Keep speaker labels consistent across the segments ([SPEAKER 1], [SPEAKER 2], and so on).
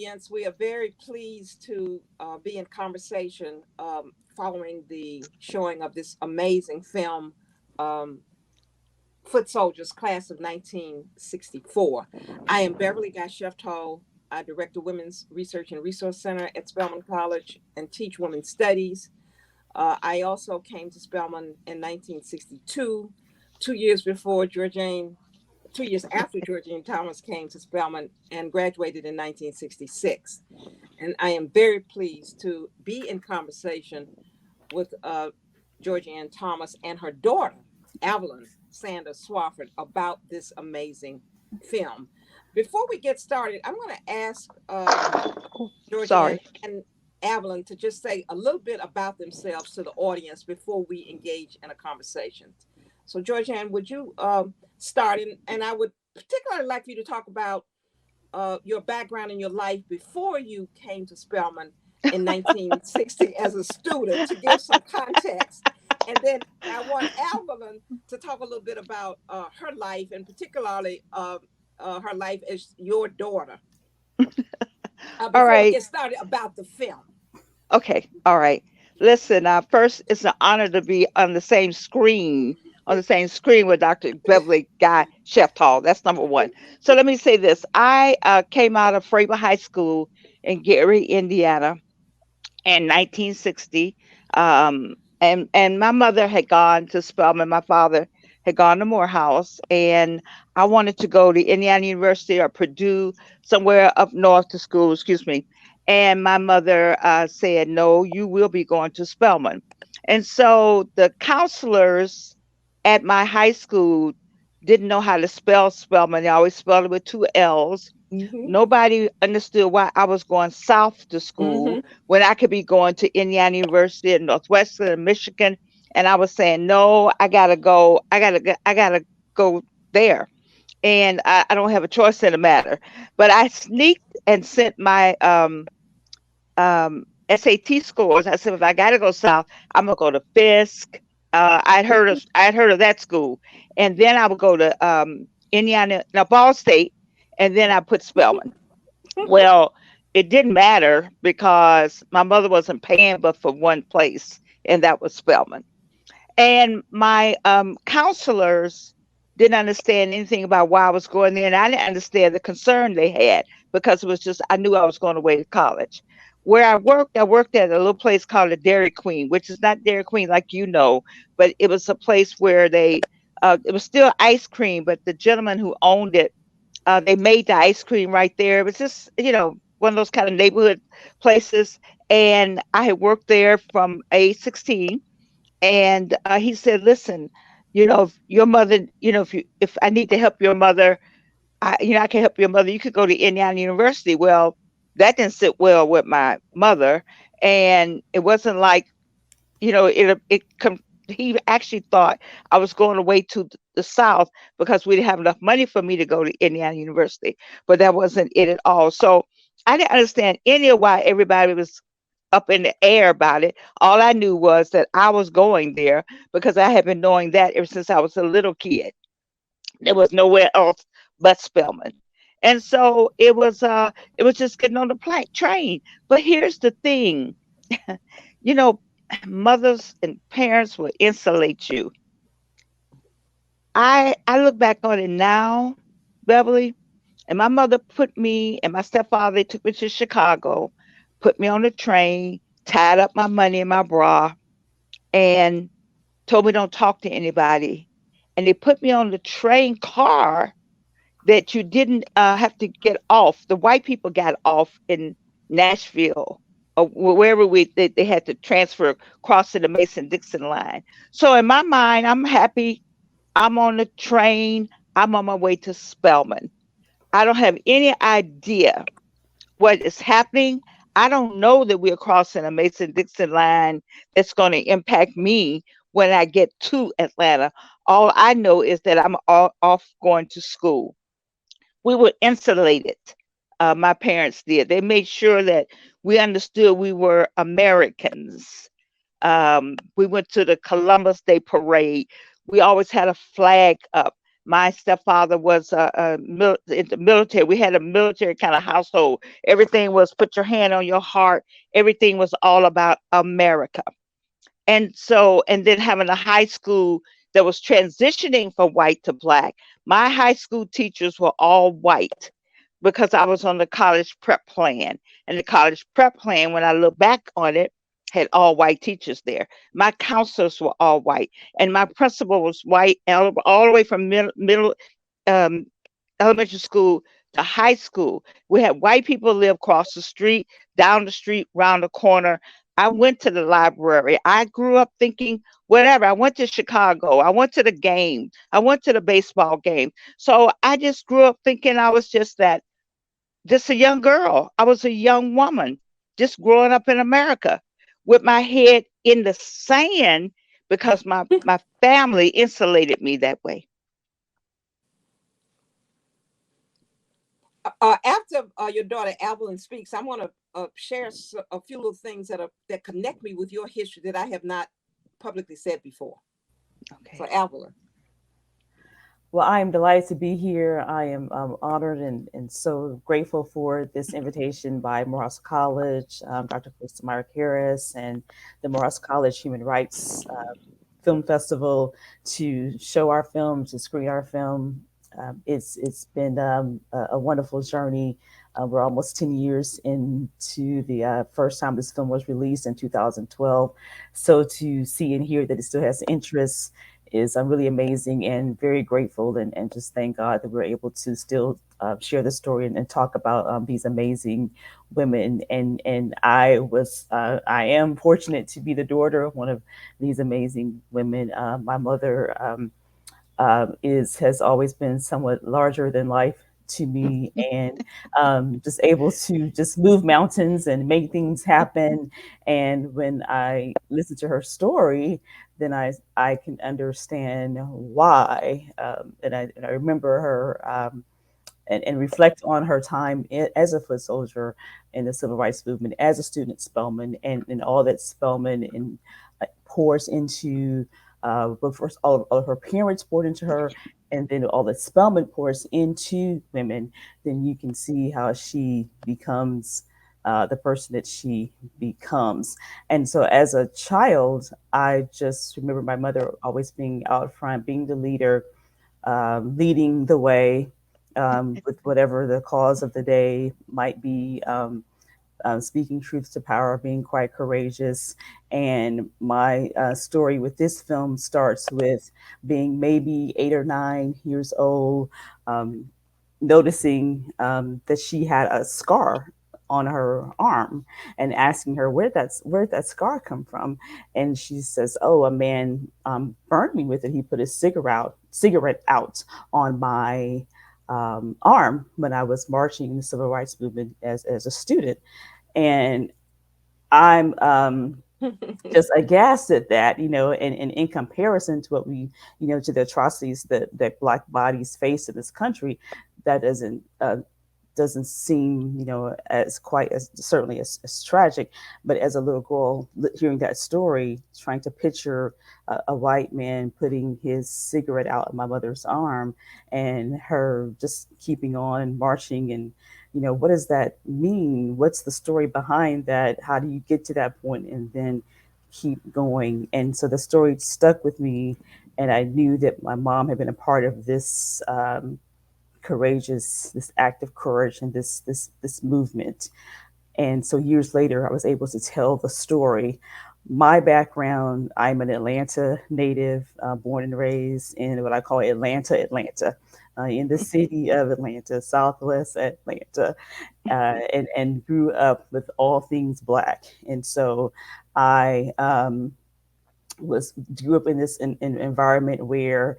[SPEAKER 1] audience, we are very pleased to be in conversation following the showing of this amazing film, um, Foot Soldiers, Class of 1964. I am Beverly Guy-Sheftall. I direct the Women's Research and Resource Center at Spelman College and teach women's studies. I also came to Spelman in 1962, 2 years before Georgianne 2 years after Georgianne Thomas came to Spelman and graduated in 1966. And I am very pleased to be in conversation with Georgianne Thomas and her daughter, Alvelyn Sanders-Swafford, about this amazing film. Before we get started, I'm going to ask Georgianne and Avalyn to just say a little bit about themselves to the audience before we engage in a conversation. So Georgianne, would you start? And I would particularly like you to talk about your background in your life before you came to Spelman in 1960 as a student, to give some context. And then I want Avalyn to talk a little bit about her life, and particularly her life as your daughter. Before we get started about the film.
[SPEAKER 2] Okay. All right. Listen, first, it's an honor to be on the same screen with Dr. Beverly Guy-Sheftall. That's number one. So let me say this. I came out of Frayber High School in Gary, Indiana in 1960. And my mother had gone to Spelman. My father had gone to Morehouse. And I wanted to go to Indiana University or Purdue, somewhere up north to school, excuse me. And my mother said, no, you will be going to Spelman. And so the counselors at my high school didn't know how to spell Spelman. They always spelled it with two L's. Mm-hmm. Nobody understood why I was going south to school when I could be going to Indiana University in Northwestern and Michigan. And I was saying, no, I gotta go there. And I don't have a choice in the matter. But I sneaked and sent my SAT scores. I said, if I got to go south, I'm gonna go to Fisk. I'd heard of that school, and then I would go to Indiana, Ball State, and then I put Spelman. Well, it didn't matter because my mother wasn't paying but for one place, and that was Spelman. And my counselors didn't understand anything about why I was going there, and I didn't understand the concern they had because it was just I knew I was going away to college. Where I worked at a little place called the Dairy Queen, which is not Dairy Queen like you know, but it was a place where it was still ice cream, but the gentleman who owned it, they made the ice cream right there. It was just, one of those kind of neighborhood places. And I had worked there from age 16. And he said, listen, if your mother, if I need to help your mother, I can help your mother. You could go to Indiana University. Well, that didn't sit well with my mother. And it wasn't like, he actually thought I was going away to the South because we didn't have enough money for me to go to Indiana University. But that wasn't it at all. So I didn't understand any of why everybody was up in the air about it. All I knew was that I was going there because I had been knowing that ever since I was a little kid. There was nowhere else but Spelman. And so it was just getting on the train. But here's the thing, mothers and parents will insulate you. I look back on it now, Beverly, and my mother put me and my stepfather, they took me to Chicago, put me on the train, tied up my money in my bra, and told me don't talk to anybody. And they put me on the train car that you didn't have to get off. The white people got off in Nashville or wherever they had to transfer crossing the Mason-Dixon line. So in my mind, I'm happy. I'm on the train. I'm on my way to Spelman. I don't have any idea what is happening. I don't know that we're crossing a Mason-Dixon line that's going to impact me when I get to Atlanta. All I know is that I'm off going to school. We were insulated. My parents did. They made sure that we understood we were Americans. We went to the Columbus Day parade. We always had a flag up. My stepfather was in the military. We had a military kind of household. Everything was put your hand on your heart. Everything was all about America. And so, and then having a high school that was transitioning from white to black. My high school teachers were all white because I was on the college prep plan. And the college prep plan, when I look back on it, had all white teachers there. My counselors were all white, and my principal was white, all the way from middle um, elementary school to high school. We had white people live across the street, down the street, round the corner. I went to the library. I grew up thinking whatever. I went to Chicago. I went to the game. I went to the baseball game. So I just grew up thinking I was just a young girl. I was a young woman just growing up in America with my head in the sand because my family insulated me that way.
[SPEAKER 1] After your daughter Alvelyn speaks, I want to share a few little things that connect me with your history that I have not publicly said before. So,
[SPEAKER 2] Okay.
[SPEAKER 1] Alvelyn.
[SPEAKER 3] Well, I am delighted to be here. I am honored and so grateful for this invitation by Morehouse College, Dr. Krista Meyer Harris, and the Morehouse College Human Rights Film Festival to show our film, to screen our film. It's been a wonderful journey. We're almost 10 years into the first time this film was released in 2012. So to see and hear that it still has interest is really amazing, and very grateful, and just thank God that we're able to still share the story and talk about these amazing women. And I am fortunate to be the daughter of one of these amazing women. My mother has always been somewhat larger than life to me, and just able to just move mountains and make things happen. And when I listen to her story, then I can understand why. And I remember her. And reflect on her time as a foot soldier in the civil rights movement, as a student at Spelman, and all that Spelman pours into, but first all of her parents poured into her, and then all that Spelman pours into women, then you can see how she becomes the person that she becomes. And so as a child, I just remember my mother always being out front, being the leader, leading the way with whatever the cause of the day might be, speaking truth to power, being quite courageous. And my story with this film starts with being maybe 8 or 9 years old, um, noticing that she had a scar on her arm, and asking her where'd that scar come from. And she says, oh, a man burned me with it. He put a cigarette out on my arm when I was marching in the civil rights movement as a student. And I'm just aghast at that, and in comparison to what to the atrocities that Black bodies face in this country, that doesn't seem, as quite as certainly as tragic. But as a little girl, hearing that story, trying to picture a white man putting his cigarette out on my mother's arm, and her just keeping on marching, and what does that mean? What's the story behind that? How do you get to that point and then keep going? And so the story stuck with me, and I knew that my mom had been a part of this. This act of courage, and this movement. And so years later, I was able to tell the story. My background: I'm an Atlanta native, born and raised in what I call Atlanta, in the city of Atlanta, Southwest Atlanta, and grew up with all things Black. And so I grew up in this environment where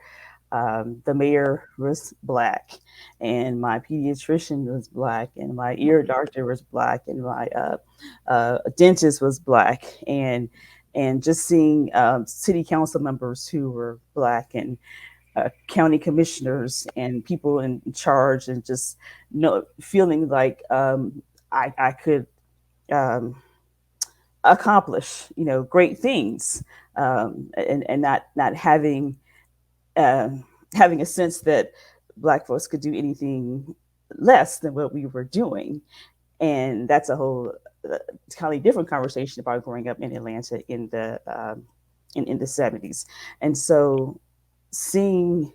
[SPEAKER 3] the mayor was Black, and my pediatrician was Black, and my ear doctor was Black, and my dentist was Black, and just seeing city council members who were Black, and county commissioners and people in charge, and just feeling like I could accomplish great things, and not having having a sense that Black folks could do anything less than what we were doing. And that's a whole totally different conversation about growing up in Atlanta in the 70s. And so seeing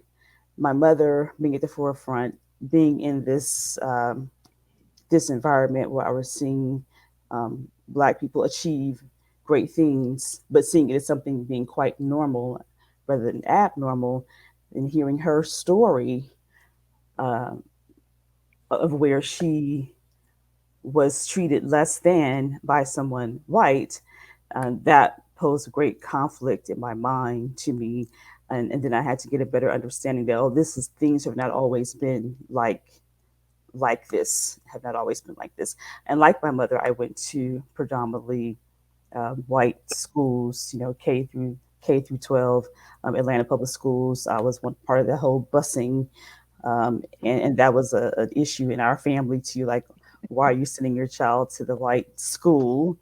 [SPEAKER 3] my mother being at the forefront, being in this environment where I was seeing Black people achieve great things, but seeing it as something being quite normal rather than abnormal, and hearing her story uh, of where she was treated less than by someone white, that posed a great conflict in my mind to me. And then I had to get a better understanding that, oh, this is things have not always been like this, have not always been like this. And like my mother, I went to predominantly white schools, K through 12, Atlanta public schools. I was one part of the whole busing, and that was an issue in our family too. Like, why are you sending your child to the white school?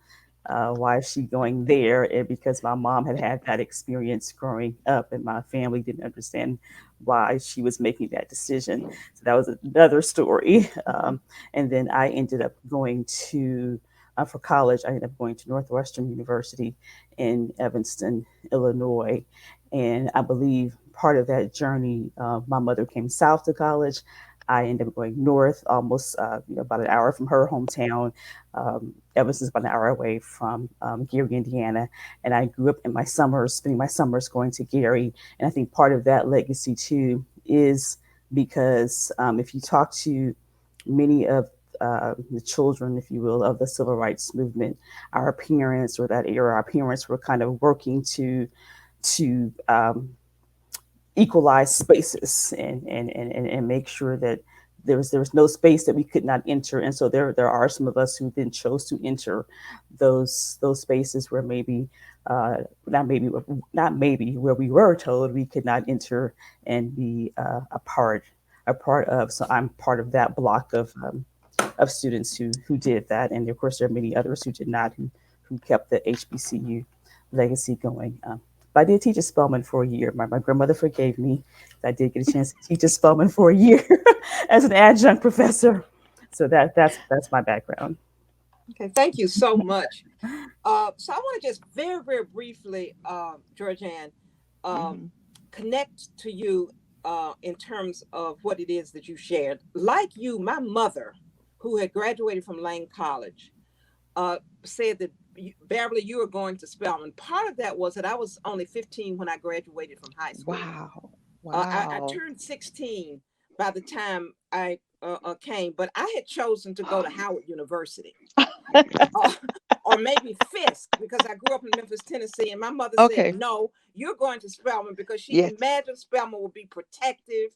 [SPEAKER 3] Why is she going there? And because my mom had had that experience growing up, and my family didn't understand why she was making that decision. So that was another story. And then I ended up going to for college. I ended up going to Northwestern University in Evanston, Illinois, and I believe part of that journey, my mother came south to college. I ended up going north, almost about an hour from her hometown. Evanston's about an hour away from Gary, Indiana, and I grew up in my summers, spending my summers going to Gary. And I think part of that legacy too is because if you talk to many of the children, if you will, of the civil rights movement, our parents or that era, our parents were kind of working to equalize spaces and make sure that there was no space that we could not enter. And so there are some of us who then chose to enter those spaces where maybe not maybe where we were told we could not enter and be a part of. So I'm part of that block of students who did that, and of course there are many others who did not, who kept the HBCU legacy going. But I did teach at Spelman for a year. My grandmother forgave me. I did get a chance to teach at Spelman for a year as an adjunct professor. So that's my background.
[SPEAKER 1] Okay, thank you so much. So I want to just very, very briefly, Georgianne, uh,
[SPEAKER 2] Mhm.
[SPEAKER 1] connect to you in terms of what it is that you shared. Like you, my mother, who had graduated from Lane College, said that Beverly, you were going to Spelman. Part of that was that I was only 15 when I graduated from high school.
[SPEAKER 2] Wow.
[SPEAKER 1] I
[SPEAKER 2] Wow.
[SPEAKER 1] turned 16 by the time I came, but I had chosen to go to Howard University, uh, or maybe Fisk, because I grew up in Memphis, Tennessee, and my mother said,
[SPEAKER 2] Okay.
[SPEAKER 1] "No, you're going to Spelman," because she
[SPEAKER 2] Yes.
[SPEAKER 1] imagined Spelman would be protective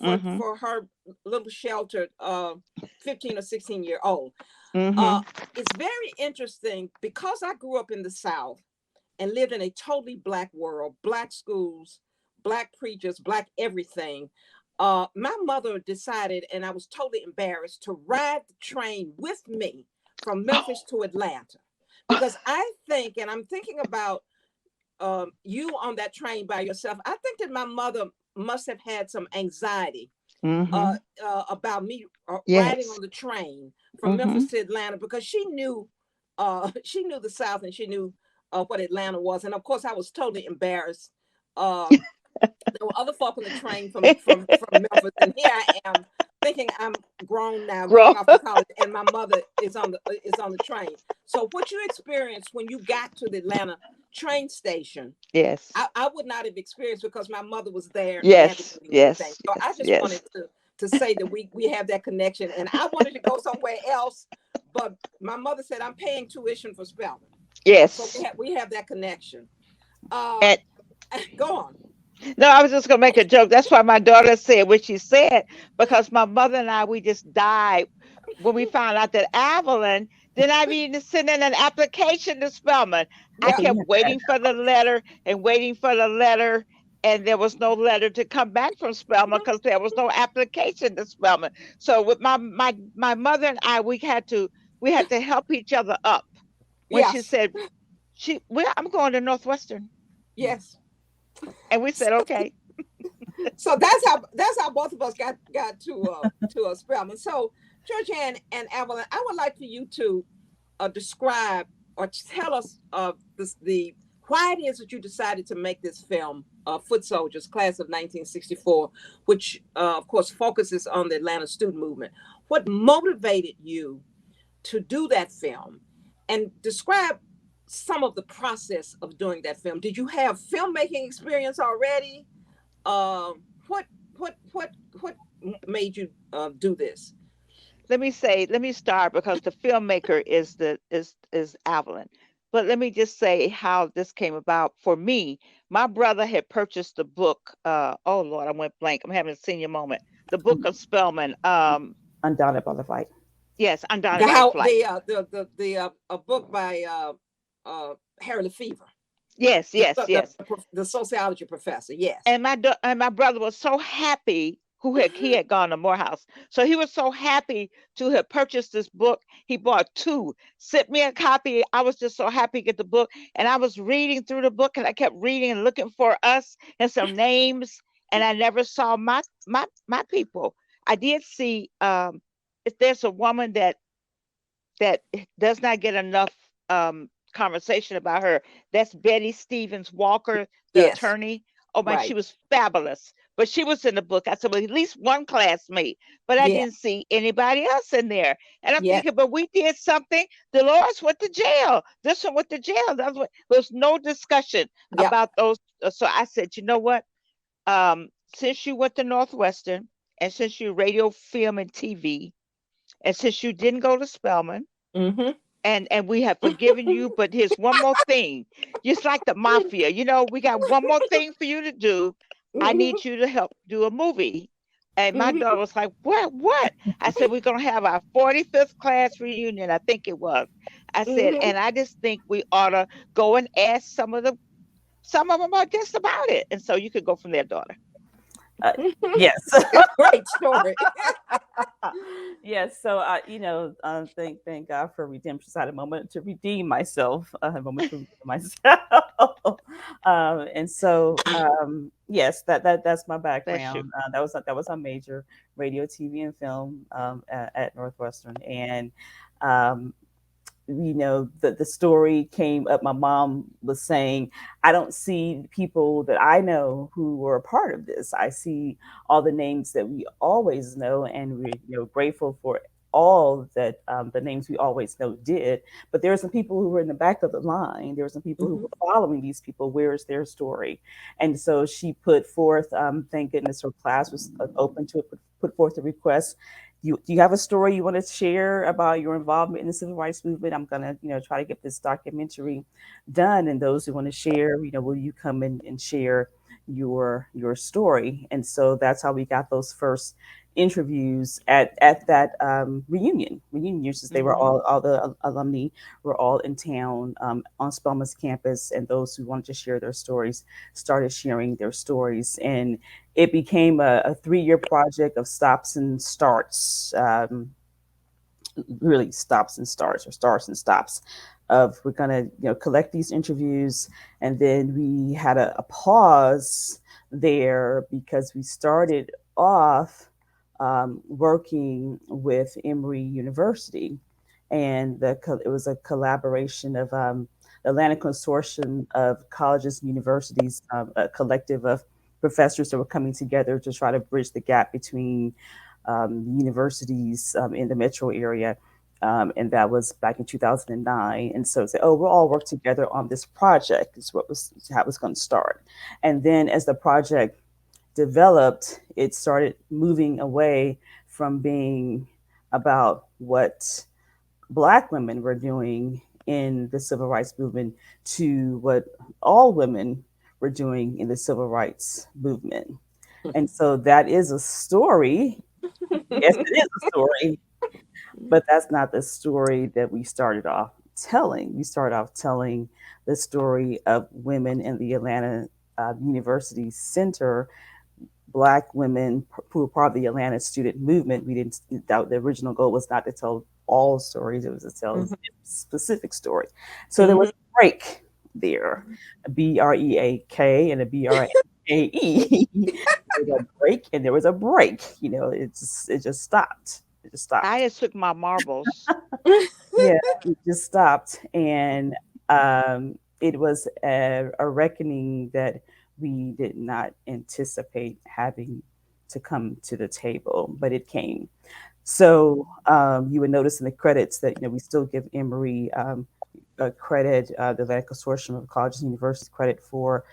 [SPEAKER 2] Mhm.
[SPEAKER 1] for her little sheltered 15 or 16-year old. Uh,
[SPEAKER 2] Mhm.
[SPEAKER 1] it's very interesting because I grew up in the South and lived in a totally Black world, Black schools, Black preachers, Black everything. My mother decided, and I was totally embarrassed, to ride the train with me from Memphis to Atlanta. Because I think, and I'm thinking about you on that train by yourself, I think that my mother must have had some anxiety uh,
[SPEAKER 2] Mhm.
[SPEAKER 1] about me riding
[SPEAKER 2] Yes.
[SPEAKER 1] on the train from Memphis
[SPEAKER 2] Mhm.
[SPEAKER 1] to Atlanta, because she knew the South, and she knew what Atlanta was, and of course I was totally embarrassed. There were other folk on the train from Memphis, and here I am thinking I'm grown now,
[SPEAKER 2] Grow.
[SPEAKER 1] going off to college, and my mother is on the train. So what you experienced when you got to the Atlanta train station,
[SPEAKER 2] Yes.
[SPEAKER 1] I would not have experienced because my mother was there
[SPEAKER 2] Yes.
[SPEAKER 1] navigating everything.
[SPEAKER 2] Yes.
[SPEAKER 1] So I
[SPEAKER 2] Yes.
[SPEAKER 1] just wanted
[SPEAKER 2] Yes.
[SPEAKER 1] to say that we have that connection, and I wanted to go somewhere else, but my mother said I'm paying tuition for Spelman, so
[SPEAKER 2] Yes.
[SPEAKER 1] we have that connection. Uh,
[SPEAKER 2] And
[SPEAKER 1] go on.
[SPEAKER 2] no, I was just gonna make a joke. That's why my daughter said what she said, because my mother and I, we just died when we found out that Avalyn did not even send in an application to Spelman. I
[SPEAKER 1] Yeah,
[SPEAKER 2] kept waiting for the letter and waiting for the letter, and there was no letter to come back from Spelman because there was no application to Spelman. So with my mother and I, we had to help each other up when she
[SPEAKER 1] yes,
[SPEAKER 2] said I'm going to Northwestern,
[SPEAKER 1] yes.
[SPEAKER 2] and we said okay.
[SPEAKER 1] So that's how both of us got to Spelman. So Georgianne and Avalyn, I would like for you to describe or tell us the why it is that you decided to make this film, Foot Soldiers, Class of 1964, which of course focuses on the Atlanta student movement. What motivated you to do that film, and describe some of the process of doing that film? Did you have filmmaking experience already? What what made you do this?
[SPEAKER 2] Let me start because the filmmaker is Avalyn. But let me just say how this came about for me. My brother had purchased the book. Oh Lord, I went blank. I'm having a senior moment. The book of Spelman.
[SPEAKER 3] Undaunted by the fight.
[SPEAKER 2] Yes,
[SPEAKER 1] The
[SPEAKER 2] Undaunted by the
[SPEAKER 1] how
[SPEAKER 2] Flight.
[SPEAKER 1] the a book by Harry Lefevre,
[SPEAKER 2] Yes,
[SPEAKER 1] the,
[SPEAKER 2] yes,
[SPEAKER 1] the
[SPEAKER 2] yes.
[SPEAKER 1] the sociology professor. Yes.
[SPEAKER 2] And my brother was so happy he had gone to Morehouse. So he was so happy to have purchased this book. He bought two, sent me a copy. I was just so happy to get the book. And I was reading through the book and I kept reading and looking for us and some names. And I never saw my people. I did see if there's a woman that does not get enough conversation about her. That's Betty Stevens Walker, the
[SPEAKER 1] Yes.
[SPEAKER 2] attorney. Oh man, she
[SPEAKER 1] Right.
[SPEAKER 2] was fabulous. But she was in the book. I said, well, at least one classmate. But I
[SPEAKER 1] Yeah.
[SPEAKER 2] didn't see anybody else in there. And I'm
[SPEAKER 1] Yes.
[SPEAKER 2] thinking, but we did something. Dolores went to jail. This one went to jail. There was no discussion
[SPEAKER 1] Yep.
[SPEAKER 2] about those. So I said, you know what? Since you went to Northwestern, and since you radio, film, and TV, and since you didn't go to Spelman,
[SPEAKER 1] Mm-hmm.
[SPEAKER 2] and we have forgiven you, but here's one more thing. Just like the mafia, we got one more thing for you to do. I
[SPEAKER 1] Mm-hmm.
[SPEAKER 2] need you to help do a movie. And my
[SPEAKER 1] Mm-hmm.
[SPEAKER 2] daughter was like, what? I said, we're going to have our 45th class reunion, I think it was. I said,
[SPEAKER 1] Mm-hmm.
[SPEAKER 2] and I just think we ought to go and ask some of them are just about it. And so you could go from there, daughter.
[SPEAKER 3] Uh, yes.
[SPEAKER 1] Great story.
[SPEAKER 3] Yes. So thank God for redemption. I had a moment to redeem myself, a moment to redeem myself. And so yes, that's my
[SPEAKER 2] Bless you.
[SPEAKER 3] background. That was a major radio, TV, and film at Northwestern. And um, the story came up. My mom was saying, I don't see people that I know who were a part of this. I see all the names that we always know, and we're grateful for all that the names we always know did. But there are some people who were in the back of the line. There were some people who
[SPEAKER 1] Mm-hmm.
[SPEAKER 3] were following these people. Where is their story? And so she put forth, thank goodness her class was open to it, put forth a request. Do you have a story you want to share about your involvement in the civil rights movement? I'm gonna, try to get this documentary done. And those who want to share, will you come in and share your story? And so that's how we got those first interviews at that reunion, since they were
[SPEAKER 1] Mm-hmm.
[SPEAKER 3] all the alumni were all in town on Spelman's campus, and those who wanted to share their stories started sharing their stories. And it became a 3-year project of stops and starts, really stops and starts, or starts and stops. Of we're gonna collect these interviews, and then we had a pause there because we started off working with Emory University, and it was a collaboration of the Atlantic Consortium of Colleges and Universities, a collective of professors that were coming together to try to bridge the gap between universities in the metro area. And that was back in 2009. And so say, oh, we'll all work together on this project, is how it was going to start. And then as the project developed, it started moving away from being about what Black women were doing in the civil rights movement to what all women were doing in the civil rights movement. And so that is a story. Yes, it is a story, but that's not the story that we started off telling. We started off telling the story of women in the Atlanta University Center, Black women who were part of the Atlanta student movement. We didn't. The original goal was not to tell all stories; it was to tell a specific story. So there was
[SPEAKER 1] Mm-hmm.
[SPEAKER 3] a break there, BREAK and a BRAKE. was a break, and there was a break. It just stopped. It just
[SPEAKER 2] I
[SPEAKER 3] stopped.
[SPEAKER 2] just took my marbles.
[SPEAKER 3] Yeah, it just stopped, and it was a reckoning that we did not anticipate having to come to the table, but it came. So you would notice in the credits that we still give Emory credit, the Atlantic Consortium of Colleges and Universities credit for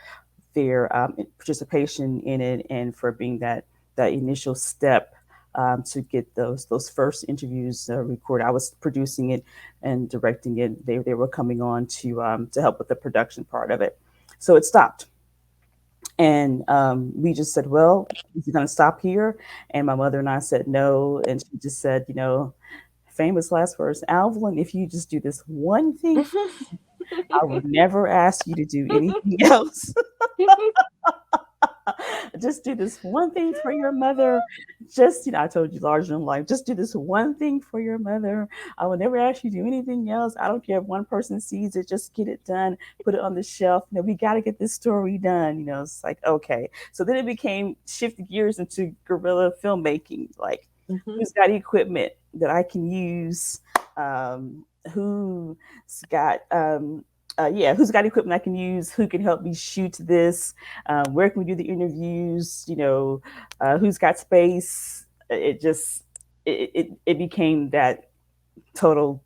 [SPEAKER 3] their participation in it and for being that initial step to get those first interviews recorded. I was producing it and directing it. They were coming on to help with the production part of it. So it stopped. And we just said, well, is it going to stop here? And my mother and I said no. And she just said, famous last words, Alvelyn, if you just do this one thing, I will never ask you to do anything else. Just do this one thing for your mother. Just, I told you larger than life. Just do this one thing for your mother. I will never ask you to do anything else. I don't care if one person sees it. Just get it done. Put it on the shelf. We got to get this story done. It's like, okay. So then it became shifted gears into guerrilla filmmaking. Like, who's got equipment that I can use? Who's got who's got equipment I can use? Who can help me shoot this? Where can we do the interviews? Who's got space? It became that total,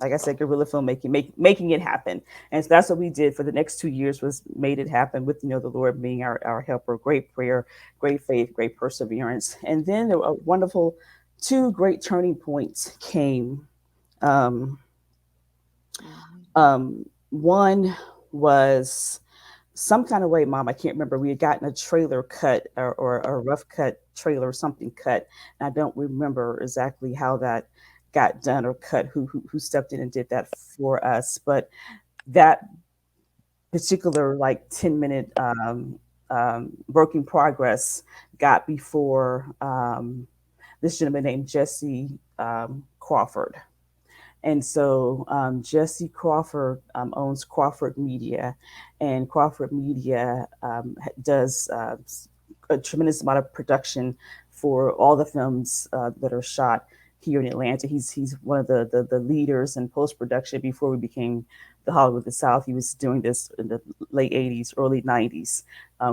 [SPEAKER 3] like I said, guerrilla filmmaking, making it happen. And so that's what we did for the next 2 years, was made it happen with, the Lord being our helper. Great prayer, great faith, great perseverance. And then there were wonderful 2 great turning points came. One was some kind of way, Mom, I can't remember. We had gotten a trailer cut or a rough cut trailer or something cut. And I don't remember exactly how that got done or cut, who stepped in and did that for us. But that particular 10-minute work in progress got before this gentleman named Jesse Crawford. And so Jesse Crawford owns Crawford Media, and Crawford Media does a tremendous amount of production for all the films that are shot here in Atlanta. He's one of the leaders in post-production. Before we became the Hollywood of the South, he was doing this in the late 80s, early 90s,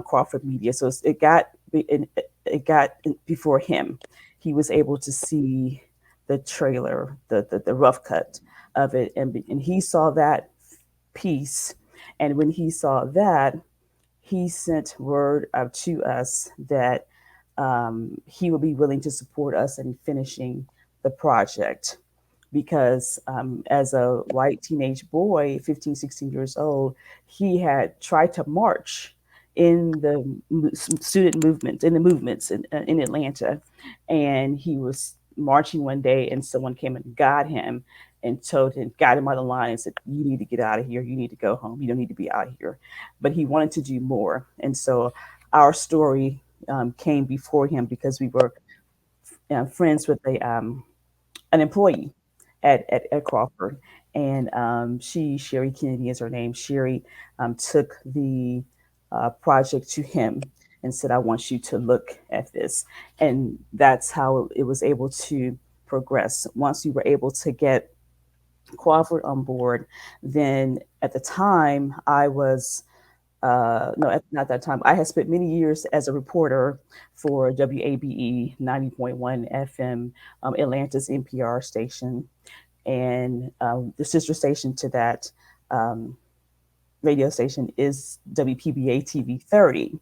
[SPEAKER 3] Crawford Media. So it got before him. He was able to see the trailer, the rough cut of it, and he saw that piece. And when he saw that, he sent word out to us that he would be willing to support us in finishing the project, because as a white teenage boy, 15, 16 years old, he had tried to march in the student movement, in the movements in Atlanta, and he was marching one day, and someone came and got him and got him on the line and said, you need to get out of here. You need to go home. You don't need to be out here. But he wanted to do more. And so our story came before him, because we were friends with an employee at Crawford. And Sherry Kennedy is her name. Sherry took the project to him and said, I want you to look at this. And that's how it was able to progress. Once we were able to get Crawford on board, then at the time I was, not that time, I had spent many years as a reporter for WABE 90.1 FM, Atlanta's NPR station. And the sister station to that radio station is WPBA TV 30.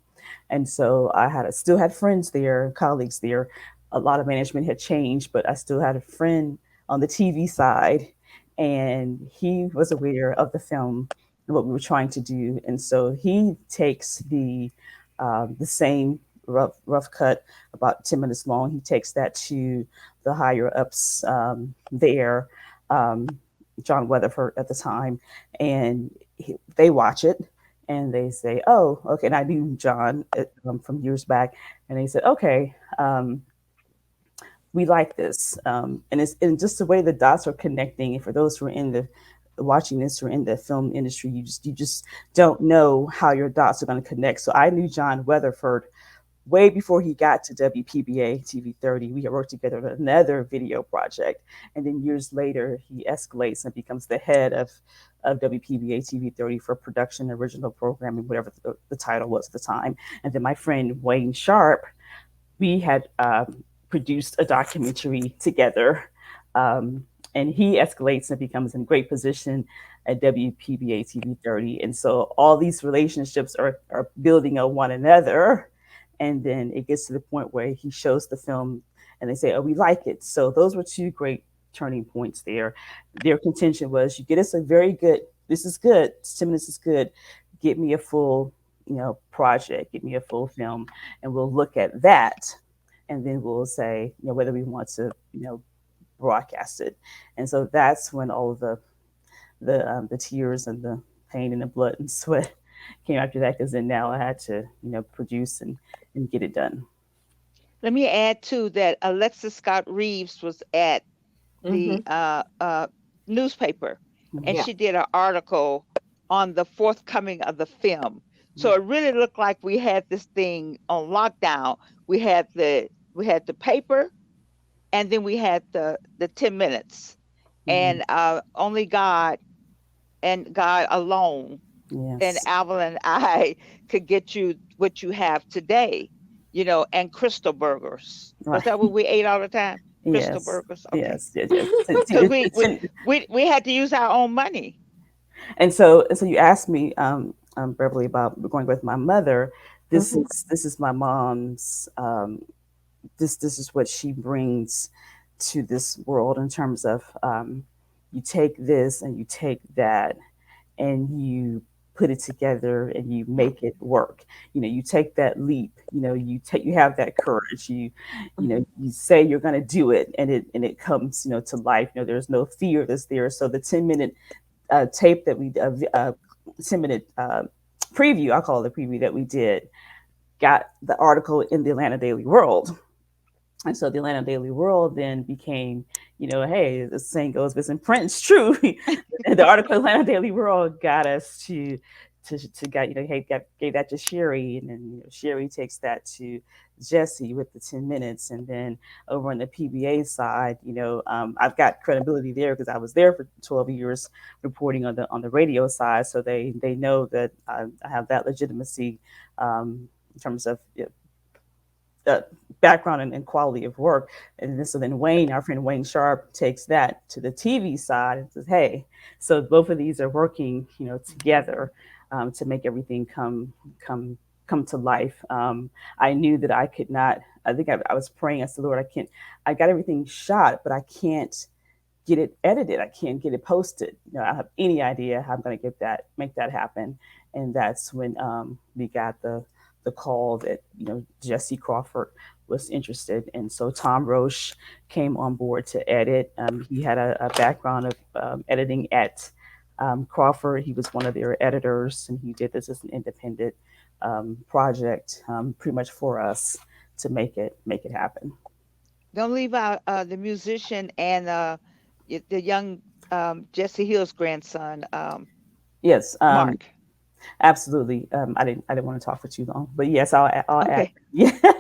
[SPEAKER 3] And so I still had friends there, colleagues there. A lot of management had changed, but I still had a friend on the TV side, and he was aware of the film and what we were trying to do. And so he takes the same rough cut, about 10 minutes long. He takes that to the higher ups there, John Weatherford at the time, and they watch it. And they say, oh, okay. And I knew John from years back. And they said, okay, we like this. And it's just the way the dots are connecting. And for those who are watching this or in the film industry, you just don't know how your dots are going to connect. So I knew John Weatherford way before he got to WPBA TV 30, we had worked together on another video project. And then years later, he escalates and becomes the head of WPBA TV 30 for production, original programming, whatever the title was at the time. And then my friend Wayne Sharp, we had produced a documentary together. And he escalates and becomes in great position at WPBA TV 30. And so all these relationships are building on one another. And then it gets to the point where he shows the film and they say, oh, we like it. So those were two great turning points there. Their contention was, you get us a very good, this is good, 10 minutes is good, get me a full, project, get me a full film, and we'll look at that. And then we'll say, whether we want to, broadcast it. And so that's when all of the tears and the pain and the blood and sweat came after that, because then now I had to, produce and get it done.
[SPEAKER 2] Let me add too that Alexis Scott Reeves was at the newspaper, and she did an article on the forthcoming of the film. So it really looked like we had this thing on lockdown. We had the paper, and then we had the 10 minutes, and only God and God alone, and Avalyn and I could get you what you have today, and crystal burgers. Right. Was that what we ate all the time? Crystal burgers. Okay. Yes. Because we had to use our own money.
[SPEAKER 3] And so you asked me, Beverly, about going with my mother. This is my mom's. This is what she brings to this world in terms of you take this and you take that and you put it together and you make it work. You take that leap. You have that courage. You say you're going to do it, and it comes to life. There's no fear that's there. So the 10-minute tape that we 10-minute preview, I'll call it the preview that we did, got the article in the Atlanta Daily World. And so the Atlanta Daily World then became, hey, the saying goes, if it's in print, it's true. The article in Atlanta Daily World got us to gave that to Sherry, and then Sherry takes that to Jesse with the 10 minutes, and then over on the PBA side, I've got credibility there because I was there for 12 years reporting on the radio side, so they know that I have that legitimacy in terms of background and quality of work. And so then Wayne, our friend Wayne Sharp, takes that to the TV side and says, hey, so both of these are working, together to make everything come to life. I knew that I could not, I think I was praying, I said, Lord, I got everything shot, but I can't get it edited. I can't get it posted. I don't have any idea how I'm going to make that happen. And that's when we got the call that Jesse Crawford was interested, and so Tom Roche came on board to edit. He had a background of editing at Crawford. He was one of their editors, and he did this as an independent project, pretty much for us to make it happen.
[SPEAKER 2] Don't leave out the musician and the young Jesse Hill's grandson.
[SPEAKER 3] Yes,
[SPEAKER 2] Mark.
[SPEAKER 3] Absolutely. I didn't want to talk for too long, but yes, I'll
[SPEAKER 2] okay.
[SPEAKER 3] add. Yeah.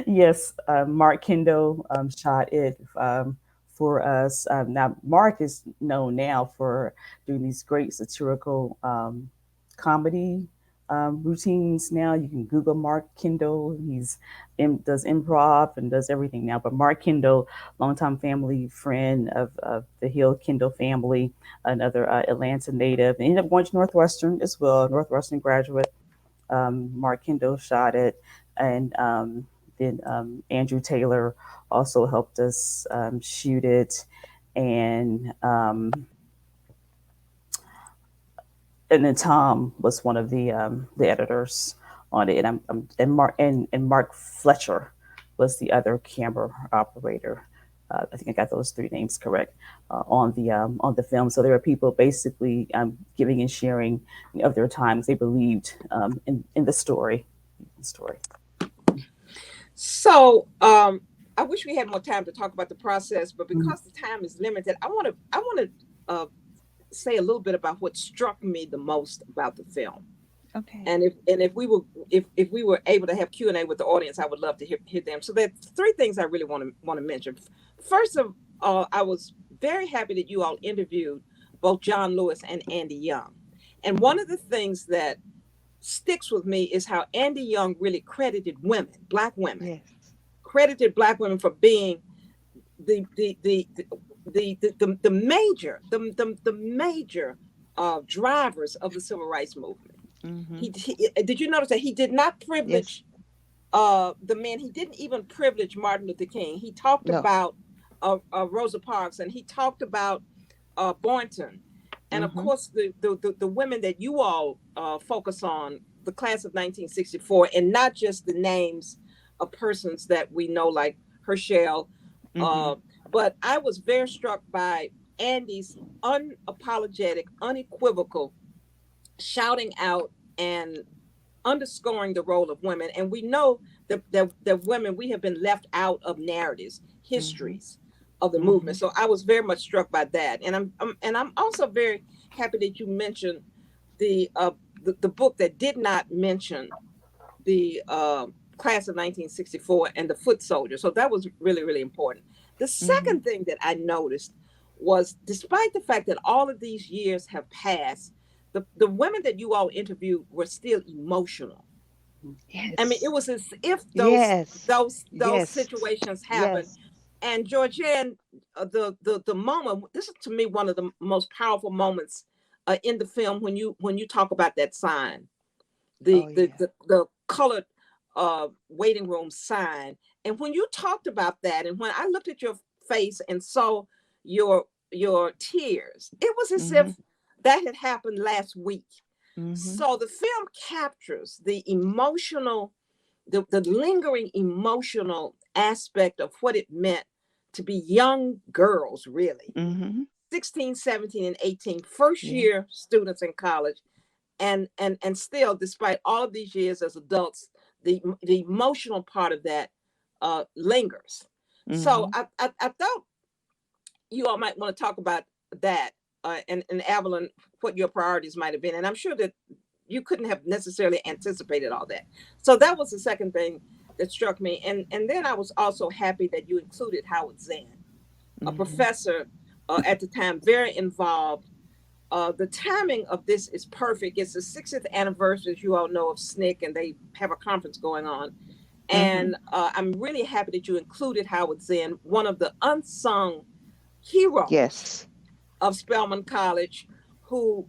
[SPEAKER 3] Yes. Mark Kendo shot it for us. Now, Mark is known now for doing these great satirical comedy routines. Now you can Google Mark Kendo. Does improv and does everything now. But Mark Kendo, longtime family friend of the Hill Kendo family, another Atlanta native, and ended up going to Northwestern as well, Northwestern graduate. Mark Kendo shot it, and then Andrew Taylor also helped us shoot it, and then Tom was one of the editors on it, and Mark Fletcher was the other camera operator. I think I got those three names correct on the film. So there are people basically giving and sharing of their times they believed in the story.
[SPEAKER 1] So I wish we had more time to talk about the process, but because the time is limited, I want to say a little bit about what struck me the most about the film.
[SPEAKER 2] Okay.
[SPEAKER 1] And if we were able to have Q&A with the audience, I would love to hear them. So there's three things I really want to mention. First of all, I was very happy that you all interviewed both John Lewis and Andy Young. And one of the things that sticks with me is how Andy Young really credited women, Black women,
[SPEAKER 2] Yes.
[SPEAKER 1] credited Black women for being the major drivers of the civil rights movement.
[SPEAKER 2] Mm-hmm.
[SPEAKER 1] He did you notice that he did not privilege the men? He didn't even privilege Martin Luther King. He talked about Rosa Parks, and he talked about Boynton, and of course the women that you all focus on, the class of 1964, and not just the names of persons that we know like Herschel. But I was very struck by Andy's unapologetic, unequivocal shouting out and underscoring the role of women. And we know that women, we have been left out of narratives, histories of the movement. So I was very much struck by that. And I'm also very happy that you mentioned the book that did not mention the class of 1964 and the foot soldier. So that was really, really important. The second thing that I noticed was, despite the fact that all of these years have passed, the women that you all interviewed were still emotional.
[SPEAKER 2] Yes.
[SPEAKER 1] I mean, it was as if those situations happened.
[SPEAKER 2] Yes.
[SPEAKER 1] And Georgianne, the moment, this is to me one of the most powerful moments in the film, when you talk about that sign, the colored waiting room sign. And when you talked about that, and when I looked at your face and saw your tears, it was as if that had happened last week. So the film captures the emotional, the lingering emotional aspect of what it meant to be young girls, really, 16, 17, and 18, first year students in college. And still, despite all of these years as adults, the emotional part of that lingers. So I thought you all might want to talk about that, and Avalyn, what your priorities might have been. And I'm sure that you couldn't have necessarily anticipated all that. So that was the second thing that struck me. And then I was also happy that you included Howard Zinn, a professor at the time, very involved. The timing of this is perfect. It's the 60th anniversary, as you all know, of SNCC, and they have a conference going on. And I'm really happy that you included Howard Zinn, one of the unsung heroes of Spelman College, who,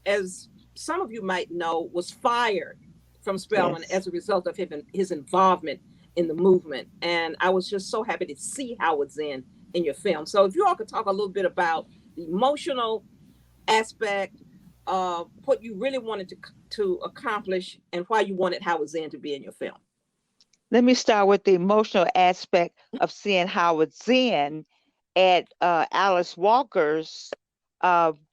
[SPEAKER 1] as some of you might know, was fired from Spelman as a result of his involvement in the movement. And I was just so happy to see Howard Zinn in your film. So if you all could talk a little bit about the emotional aspect of what you really wanted to accomplish and why you wanted Howard Zinn to be in your film.
[SPEAKER 2] Let me start with the emotional aspect of seeing Howard Zinn at Alice Walker's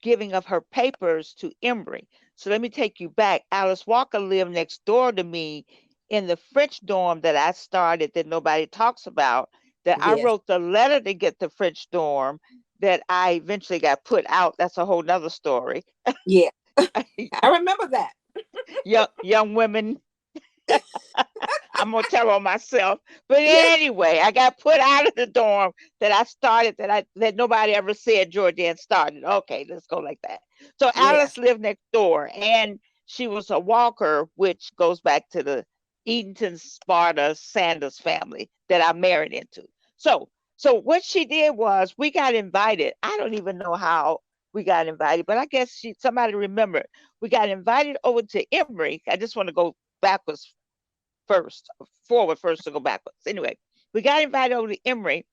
[SPEAKER 2] giving of her papers to Emory. So let me take you back. Alice Walker lived next door to me in the French dorm that I started that nobody talks about, that I wrote the letter to get the French dorm that I eventually got put out. That's a whole nother story.
[SPEAKER 1] Yeah, I remember that.
[SPEAKER 2] young women. I'm gonna tell on myself, but anyway, I got put out of the dorm that I started, that nobody ever said Georgianne started. Okay, let's go like that. So Alice lived next door, and she was a Walker, which goes back to the Edenton, Sparta, Sanders family that I married into. So what she did was, we got invited. I don't even know how we got invited, but I guess somebody remembered. We got invited over to Emory. I just want to go forward first to go backwards. Anyway, we got invited over to Emory,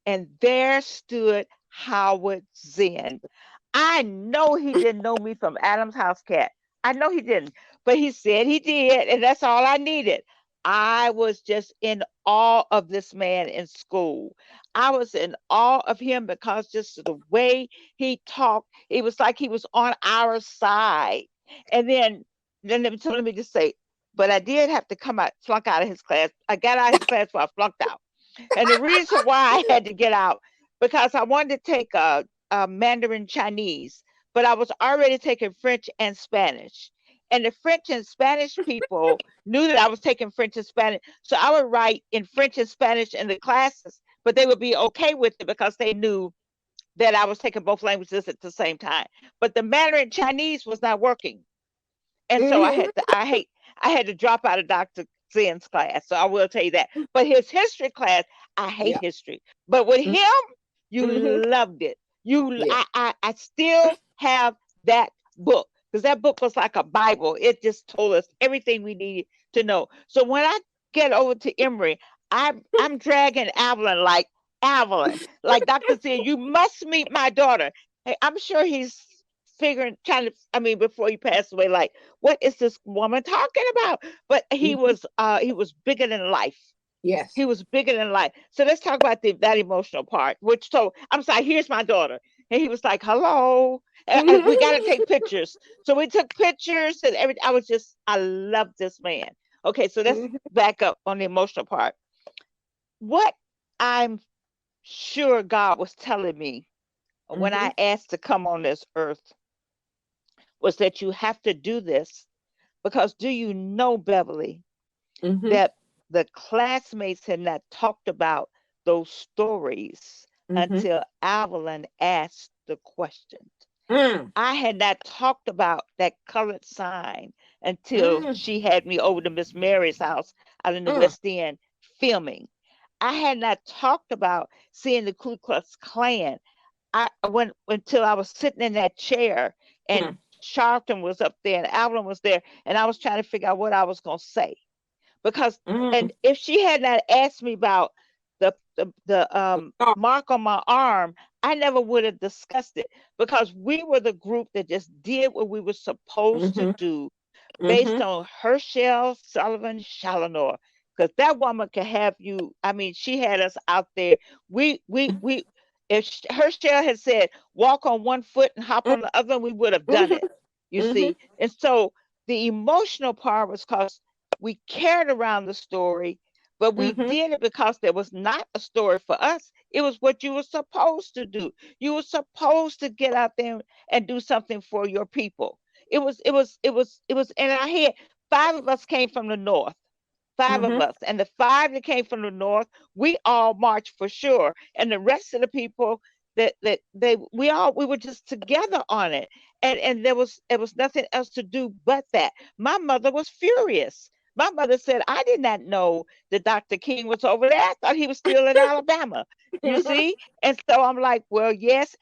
[SPEAKER 2] and there stood Howard Zinn. I know he didn't know me from Adam's House Cat. I know he didn't, but he said he did, and that's all I needed. I was just in awe of this man in school. I was in awe of him because just the way he talked, it was like he was on our side. And then let me just say, but I did have to flunk out of his class. I got out of his class before I flunked out. And the reason why I had to get out, because I wanted to take Mandarin Chinese, but I was already taking French and Spanish. And the French and Spanish people knew that I was taking French and Spanish. So I would write in French and Spanish in the classes, but they would be okay with it because they knew that I was taking both languages at the same time. But the Mandarin Chinese was not working. And so
[SPEAKER 1] Mhm.
[SPEAKER 2] I had to drop out of Dr. Zinn's class. So I will tell you that. But his history class, I hate
[SPEAKER 1] Yeah.
[SPEAKER 2] history. But with him, you
[SPEAKER 1] Mhm.
[SPEAKER 2] loved it.
[SPEAKER 1] Yeah.
[SPEAKER 2] I still have that book because that book was like a Bible. It just told us everything we needed to know. So when I get over to Emory, I'm dragging Avalyn like Avalyn. Like Dr. Zinn, you must meet my daughter. Hey, I'm sure he's figuring, trying to, I mean, before he passed away, like, what is this woman talking about? But
[SPEAKER 1] Mhm.
[SPEAKER 2] he was bigger than life.
[SPEAKER 1] Yes.
[SPEAKER 2] He was bigger than life. So let's talk about that emotional part. Which, so I'm sorry, here's my daughter, and he was like, "Hello," and we got to take pictures. So we took pictures and everything. I love this man. Okay, so let's
[SPEAKER 1] Mhm.
[SPEAKER 2] back up on the emotional part. What I'm sure God was telling me when
[SPEAKER 1] Mhm.
[SPEAKER 2] I asked to come on this earth was that you have to do this because do you know, Beverly,
[SPEAKER 1] Mhm.
[SPEAKER 2] that the classmates had not talked about those stories
[SPEAKER 1] Mhm.
[SPEAKER 2] until Avalyn asked the question.
[SPEAKER 1] Mm.
[SPEAKER 2] I had not talked about that colored sign until
[SPEAKER 1] Mm.
[SPEAKER 2] she had me over to Miss Mary's house out in the
[SPEAKER 1] Mm.
[SPEAKER 2] West End filming. I had not talked about seeing the Ku Klux Klan. I went until I was sitting in that chair and
[SPEAKER 1] Mm.
[SPEAKER 2] Sharpton was up there and Avalyn was there, and I was trying to figure out what I was going to say because,
[SPEAKER 1] Mm.
[SPEAKER 2] and if she had not asked me about the
[SPEAKER 1] Oh.
[SPEAKER 2] mark on my arm, I never would have discussed it because we were the group that just did what we were supposed to
[SPEAKER 1] Mhm.
[SPEAKER 2] do based
[SPEAKER 1] Mhm.
[SPEAKER 2] on Herschel Sullivan Challenor. Because that woman could have you. I mean, she had us out there. We. If Herschel had said walk on one foot and hop on the other, we would have done
[SPEAKER 1] Mhm.
[SPEAKER 2] it. You
[SPEAKER 1] Mhm.
[SPEAKER 2] see, and so the emotional part was because we cared around the story, but we
[SPEAKER 1] Mhm.
[SPEAKER 2] did it because there was not a story for us. It was what you were supposed to do. You were supposed to get out there and do something for your people. It was in our head. Five of us came from the north. Five of
[SPEAKER 1] Mhm.
[SPEAKER 2] us. And the five that came from the north, we all marched for sure. And the rest of the people that they we were just together on it. And there was nothing else to do but that. My mother was furious. My mother said, I did not know that Dr. King was over there. I thought he was still in Alabama. You see? And so I'm like, well, yes.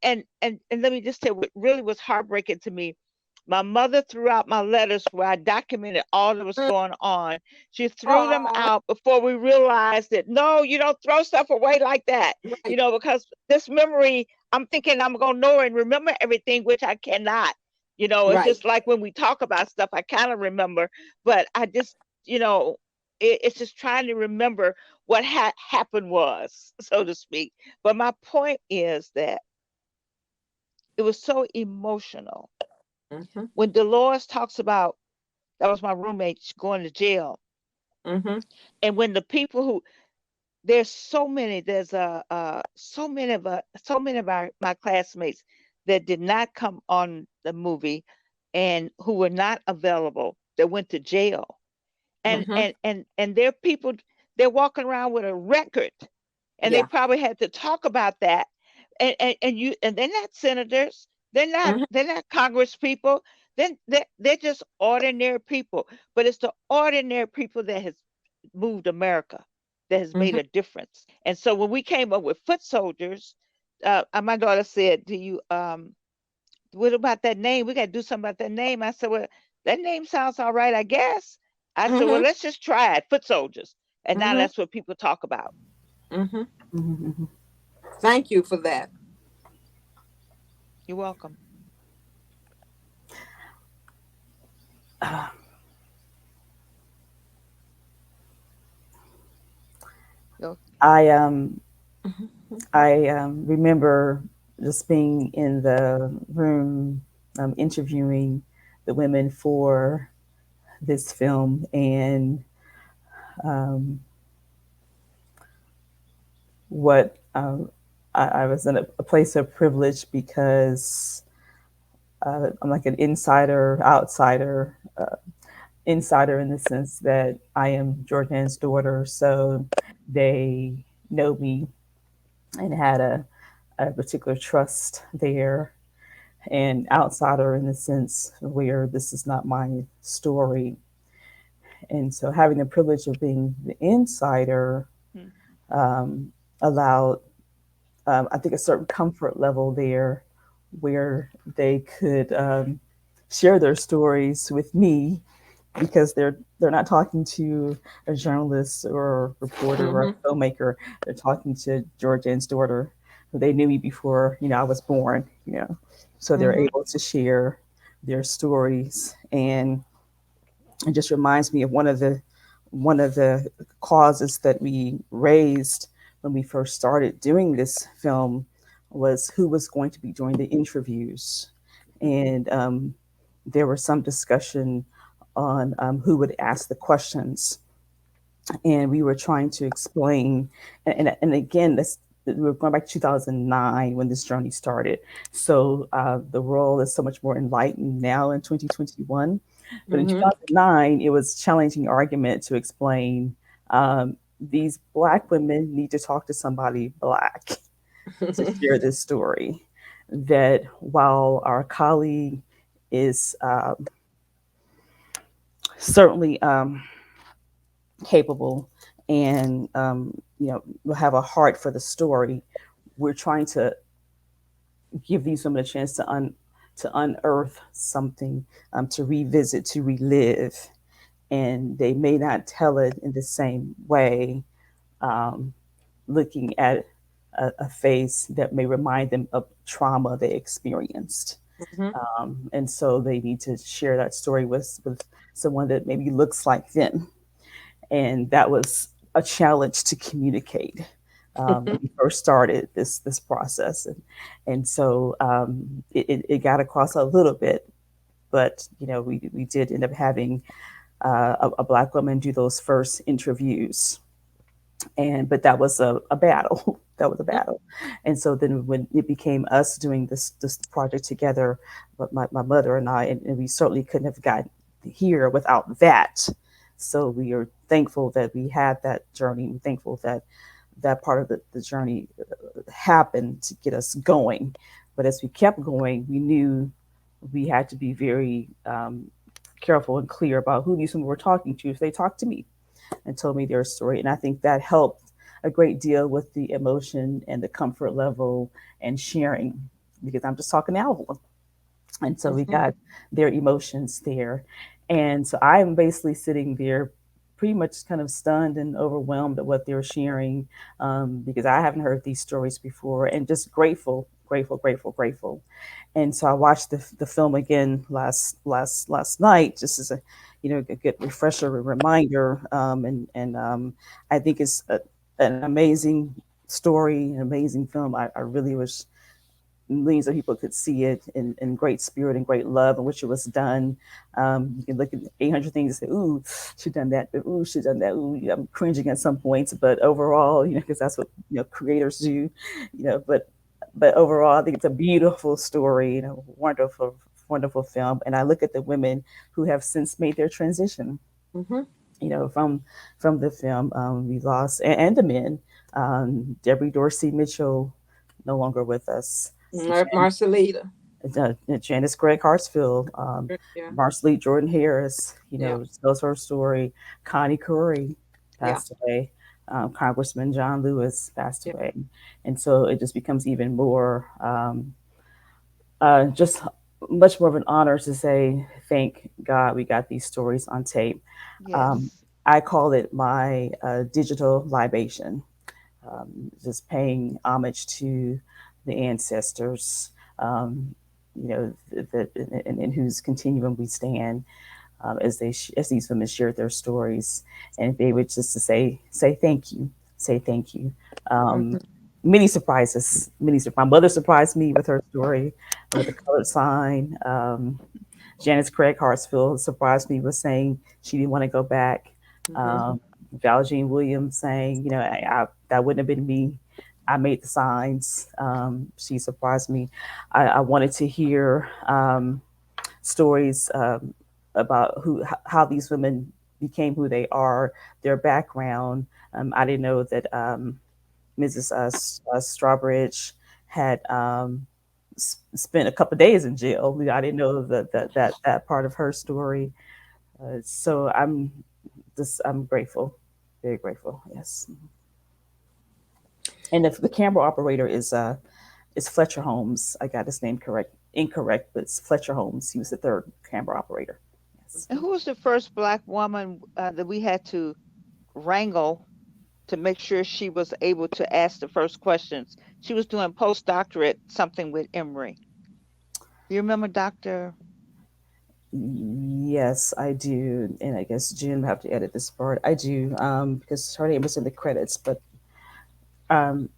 [SPEAKER 2] And let me just tell you what really was heartbreaking to me. My mother threw out my letters where I documented all that was going on. She threw them
[SPEAKER 1] Oh.
[SPEAKER 2] out before we realized that no, you don't throw stuff away like that.
[SPEAKER 1] Right.
[SPEAKER 2] Because this memory, I'm thinking I'm going to know and remember everything, which I cannot. It's
[SPEAKER 1] Right.
[SPEAKER 2] just like when we talk about stuff, I kind of remember, but I just, it's just trying to remember what happened was, so to speak. But my point is that it was so emotional
[SPEAKER 1] Mhm.
[SPEAKER 2] when Dolores talks about that was my roommate going to jail,
[SPEAKER 1] Mhm.
[SPEAKER 2] and when the people who there's so many there's so many of my classmates that did not come on the movie and who were not available that went to jail, and
[SPEAKER 1] Mhm.
[SPEAKER 2] and and and they're people, they're walking around with a record, and they
[SPEAKER 1] Yeah.
[SPEAKER 2] probably had to talk about that, and they're not senators,
[SPEAKER 1] Mhm.
[SPEAKER 2] they're not congress people, they're just ordinary people, but it's the ordinary people that has moved America, that has made
[SPEAKER 1] Mhm.
[SPEAKER 2] a difference. And so when we came up with foot soldiers, my daughter said, do you what about that name? We got to do something about that name. I said, well, that name sounds all right, I guess. I said, well,
[SPEAKER 1] Mhm.
[SPEAKER 2] let's just try it, foot soldiers. And now
[SPEAKER 1] Mhm.
[SPEAKER 2] that's what people talk about.
[SPEAKER 1] Mhm.
[SPEAKER 3] Mhm.
[SPEAKER 1] Thank you for that.
[SPEAKER 2] You're welcome.
[SPEAKER 3] Uh,
[SPEAKER 2] Go.
[SPEAKER 3] I
[SPEAKER 1] Mhm.
[SPEAKER 3] remember just being in the room interviewing the women for this film, and um, what I was in a place of privilege because I'm like an insider, outsider, insider in the sense that I am Georgianne's daughter, so they know me and had a particular trust there, and outsider in the sense where this is not my story. And so having the privilege of being the insider
[SPEAKER 2] Mm.
[SPEAKER 3] um, allowed, I think, a certain comfort level there where they could share their stories with me because they're not talking to a journalist or a reporter or
[SPEAKER 1] Mm-hmm.
[SPEAKER 3] a filmmaker. They're talking to Georgianne's daughter, who they knew me before I was born. So they're
[SPEAKER 1] Mm-hmm.
[SPEAKER 3] able to share their stories, and it just reminds me of one of the causes that we raised when we first started doing this film was who was going to be doing the interviews, and there was some discussion on who would ask the questions, and we were trying to explain, and again, this we were going back to 2009 when this journey started. So the world is so much more enlightened now in 2021, but in
[SPEAKER 1] Mm-hmm.
[SPEAKER 3] 2009 it was challenging argument to explain these black women need to talk to somebody black to share this story, that while our colleague is certainly capable and will have a heart for the story, we're trying to give these women a chance to unearth something, to revisit, to relive, and they may not tell it in the same way, um, looking at a face that may remind them of trauma they experienced.
[SPEAKER 1] Mm-hmm.
[SPEAKER 3] And so they need to share that story with someone that maybe looks like them. And that was a challenge to communicate when we first started this process, and so it got across a little bit, but we did end up having a black woman do those first interviews, and but that was a battle. That was a battle. And so then when it became us doing this project together, but my mother and I, and we certainly couldn't have gotten here without that. So we are thankful that we had that journey. We're thankful that that part of the journey happened to get us going. But as we kept going, we knew we had to be very careful and clear about who these women were talking to if they talked to me and told me their story. And I think that helped a great deal with the emotion and the comfort level and sharing, because I'm just talking to Alvelyn. And so we
[SPEAKER 1] Mm-hmm.
[SPEAKER 3] got their emotions there. And so I'm basically sitting there pretty much kind of stunned and overwhelmed at what they're sharing, because I haven't heard these stories before, and just grateful, grateful, grateful, grateful. And so I watched the film again last night, just as a good refresher, a reminder, and I think it's an amazing story, an amazing film. I really wish millions of people could see it in great spirit and great love in which it was done. You can look at 800 things and say, "Ooh, she done that," but, "Ooh, she done that." Ooh, I'm cringing at some points, but overall, because that's what creators do, but overall, I think it's a beautiful story, wonderful, wonderful film. And I look at the women who have since made their transition,
[SPEAKER 1] Mm-hmm.
[SPEAKER 3] from the film. We lost, and the men, Debbie Dorsey Mitchell, no longer with us.
[SPEAKER 1] Marcelita.
[SPEAKER 3] Janice Gregg Hartsfield,
[SPEAKER 1] Yeah.
[SPEAKER 3] Marcelite Jordan Harris,
[SPEAKER 1] Yeah.
[SPEAKER 3] tells her story. Connie Curry
[SPEAKER 1] Yeah.
[SPEAKER 3] passed away. Congressman John Lewis passed
[SPEAKER 1] Yeah.
[SPEAKER 3] away. And so it just becomes even more, just much more of an honor to say, thank God we got these stories on tape. Um,
[SPEAKER 2] Yes.
[SPEAKER 3] I call it my digital libation, just paying homage to the ancestors, in whose continuum we stand, as these women shared their stories, and they would just to say thank you, say thank you.
[SPEAKER 1] Mm-hmm.
[SPEAKER 3] Um, Many surprises, my mother surprised me with her story with the colored sign. Janice Craig Hartsfield surprised me with saying she didn't want to go back.
[SPEAKER 1] Mm-hmm.
[SPEAKER 3] Um, Val Jean Williams saying, that wouldn't have been me. I made the signs. She surprised me. I wanted to hear stories about how these women became who they are, their background. I didn't know that Mrs. Strawbridge had spent a couple of days in jail. I didn't know that part of her story. So I'm grateful, very grateful. Yes. And if the camera operator is Fletcher Holmes. I got his name incorrect, but it's Fletcher Holmes. He was the third camera operator. Yes.
[SPEAKER 2] And who was the first Black woman that we had to wrangle to make sure she was able to ask the first questions? She was doing postdoctorate something with Emory. Do you remember Dr.?
[SPEAKER 3] Yes, I do. And I guess June will have to edit this part. I do, because her name was in the credits, but um,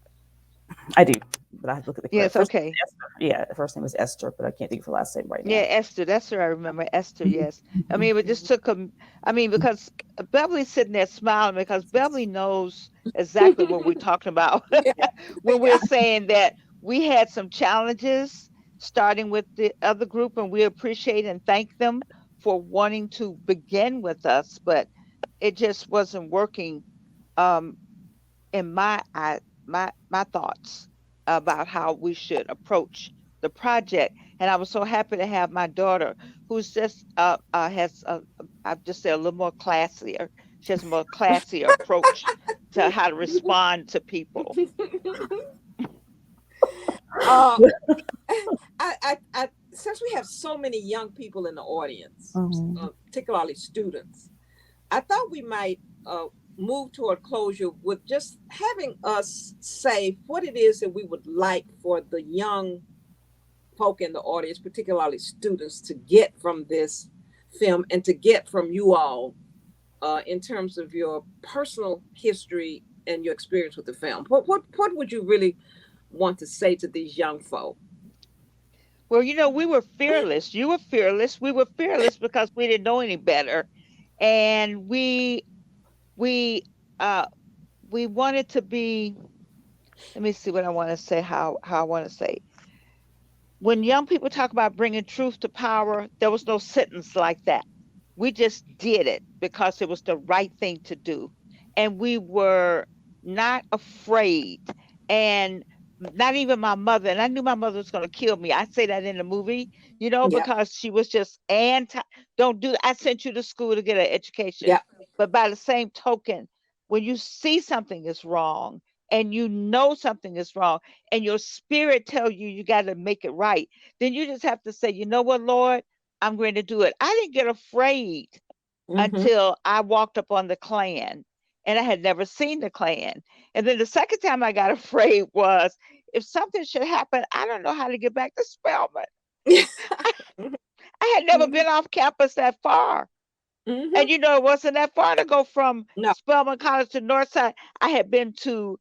[SPEAKER 3] I do. But I have to look at the credits.
[SPEAKER 2] Yes, okay.
[SPEAKER 3] Yeah, the first name was Esther, but I can't think of her last name right
[SPEAKER 2] Yeah,
[SPEAKER 3] now.
[SPEAKER 2] Esther. That's her. I remember Esther. Yes. I mean, it just took a. I mean, because Beverly's sitting there smiling because Beverly knows exactly what we're talking about
[SPEAKER 1] Yeah.
[SPEAKER 2] when we're saying that we had some challenges starting with the other group, and we appreciate and thank them for wanting to begin with us, but it just wasn't working. Um, in my thoughts about how we should approach the project. And I was so happy to have my daughter, who's just has I've just said a little more classier. She has a more classier approach to how to respond to people.
[SPEAKER 1] uh, since we have so many young people in the audience, particularly students, I thought we might move toward closure with just having us say what it is that we would like for the young folk in the audience, particularly students, to get from this film and to get from you all in terms of your personal history and your experience with the film. What would you really want to say to these young folk?
[SPEAKER 2] Well, we were fearless. You were fearless. We were fearless because we didn't know any better, and we uh we wanted to be. Let me see what I want to say. How I want to say. When young people talk about bringing truth to power, there was no sentence like that. We just did it because it was the right thing to do. And we were not afraid. And not even my mother, and I knew my mother was going to kill me. I say that in the movie,
[SPEAKER 1] Yeah,
[SPEAKER 2] because she was just anti, don't do, I sent you to school to get an education.
[SPEAKER 1] yeah.
[SPEAKER 2] But by the same token, when you see something is wrong and you know something is wrong and your spirit tell you you got to make it right, then you just have to say, you know what, Lord, I'm going to do it. I didn't get afraid
[SPEAKER 1] Mm-hmm.
[SPEAKER 2] until I walked up on the Klan, and I had never seen the Klan. And then the second time I got afraid was if something should happen, I don't know how to get back to Spelman. I had never
[SPEAKER 1] Mm-hmm.
[SPEAKER 2] been off campus that far.
[SPEAKER 1] Mm-hmm.
[SPEAKER 2] And it wasn't that far to go from
[SPEAKER 1] No.
[SPEAKER 2] Spelman College to Northside. I had been to,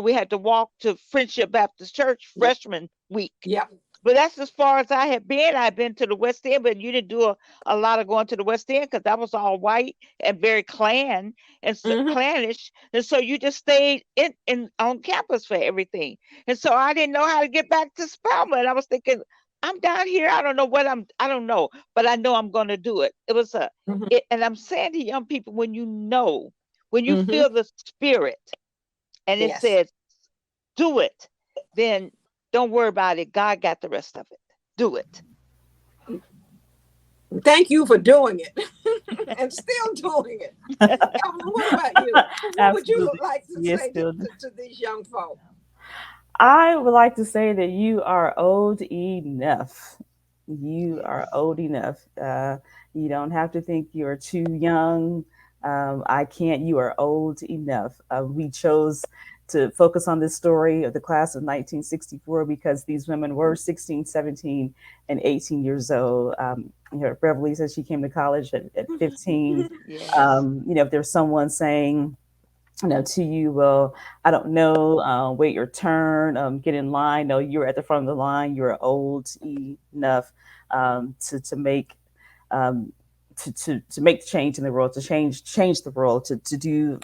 [SPEAKER 2] we had to walk to Friendship Baptist Church
[SPEAKER 1] Yeah.
[SPEAKER 2] freshman week.
[SPEAKER 1] Yeah.
[SPEAKER 2] But that's as far as I had been. I'd been to the West End, but you didn't do a lot of going to the West End because that was all white and very clan and
[SPEAKER 1] Mm-hmm.
[SPEAKER 2] clannish. And so you just stayed in on campus for everything. And so I didn't know how to get back to Spelman. I was thinking, I'm down here. I don't know, but I know I'm going to do it. It was
[SPEAKER 1] Mm-hmm.
[SPEAKER 2] and I'm saying to young people, when you
[SPEAKER 1] Mm-hmm.
[SPEAKER 2] feel the spirit and it
[SPEAKER 1] Yes.
[SPEAKER 2] says, do it, then don't worry about it. God got the rest of it. Do it.
[SPEAKER 1] Thank you for doing it and still doing it. Evelyn, what about you? What would you
[SPEAKER 3] Absolutely.
[SPEAKER 1] like to
[SPEAKER 3] Yes,
[SPEAKER 1] say
[SPEAKER 3] still.
[SPEAKER 1] to these young folk?
[SPEAKER 3] I would like to say that you are old enough. You are
[SPEAKER 1] Yes.
[SPEAKER 3] old enough. You don't have to think you're too young. I can't. You are old enough. We chose to focus on this story of the class of 1964 because these women were 16, 17, and 18 years old. Beverly says she came to college at 15.
[SPEAKER 2] Yes.
[SPEAKER 3] If there's someone saying, to you, well, I don't know, wait your turn, get in line. No, you're at the front of the line. You're old enough to make to make change in the world, to change the world, to do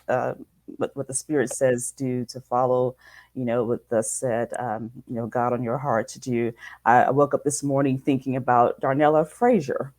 [SPEAKER 3] what the Spirit says do, to follow, what thus said, God on your heart to do. I woke up this morning thinking about Darnella Frazier,